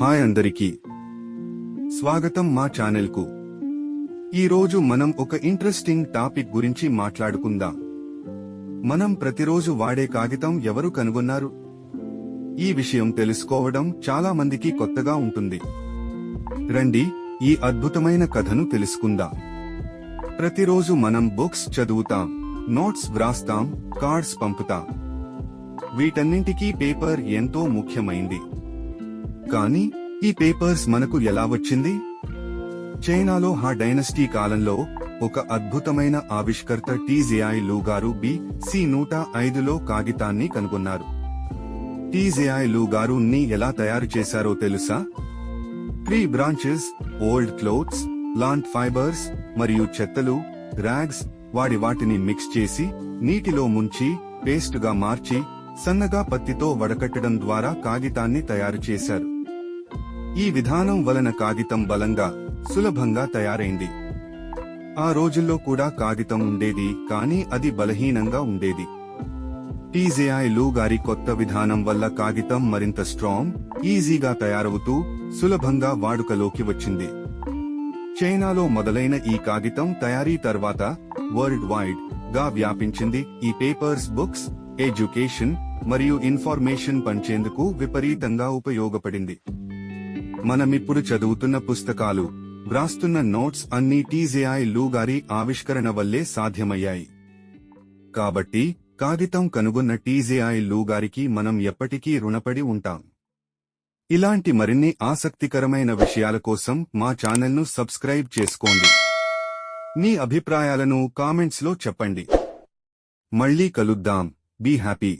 Hi అందరికీ స్వాగతం మా ఛానల్ కు. ఈ రోజు మనం ఒక ఇంట్రెస్టింగ్ టాపిక్ గురించి మాట్లాడుకుందాం. మనం ప్రతిరోజు వాడే కాగితం ఎవరు కనుగొన్నారు? ఈ విషయం తెలుసుకోవడం చాలా మందికి కొత్తగా ఉంటుంది. రండి ఈ అద్భుతమైన కథను తెలుసుకుందాం. ప్రతిరోజు మనం బుక్స్ చదువుతాం, నోట్స్ వ్రాస్తాం, కార్డ్స్ పంపుతాం. వీటన్నింటికీ పేపర్ ఎంతో ముఖ్యమైంది. కానీ ఈ పేపర్స్ మనకు ఎలా వచ్చింది? చైనాలో హా డైనస్టీ కాలంలో ఒక అద్భుతమైన ఆవిష్కర్త టీజేఐ లూ గారు BC 105లో కాగితాన్ని కనుగొన్నారు. టీజేఐ లూ గారు ని ఎలా తయారు చేశారో తెలుసా? Tree branches, old clothes, plant fibres మరియు చెత్తలు, రాగ్స్ వాటిని మిక్స్ చేసి నీటిలో ముంచి పేస్ట్ గా మార్చి సన్నగా పత్తితో వడకట్టడం ద్వారా కాగితాన్ని తయారు చేశారు. ఈ విధానం వలన కాగితం బలంగా, సులభంగా తయారైంది. ఆ రోజుల్లో కూడా కాగితం ఉండేది, కానీ అది బలహీనంగా ఉండేది. టీజేఐ లూ గారి కొత్త విధానం వల్ల కాగితం మరింత స్ట్రాంగ్, ఈజీగా తయారవుతూ సులభంగా వాడుకలోకి వచ్చింది. చైనాలో మొదలైన ఈ కాగితం తయారీ తర్వాత వరల్డ్ వైడ్ గా వ్యాపించింది. ఈ పేపర్స్ బుక్స్, ఎడ్యుకేషన్ మరియు ఇన్ఫర్మేషన్ పంచేందుకు విపరీతంగా ఉపయోగపడింది. మనమిప్పుడు చదువుతున్న పుస్తకాలు, వ్రాస్తున్న నోట్స్ అన్నీ టీజేఐ లూ గారి ఆవిష్కరణ వల్లే సాధ్యమయ్యాయి. కాబట్టి కాగితం కనుగొన్న టీజేఐ లూ గారికి మనం ఎప్పటికీ రుణపడి ఉంటాం. ఇలాంటి మరిన్ని ఆసక్తికరమైన విషయాల కోసం మా ఛానల్ను సబ్స్క్రైబ్ చేసుకోండి. మీ అభిప్రాయాలను కామెంట్స్లో చెప్పండి. మళ్ళీ కలుద్దాం. Be happy.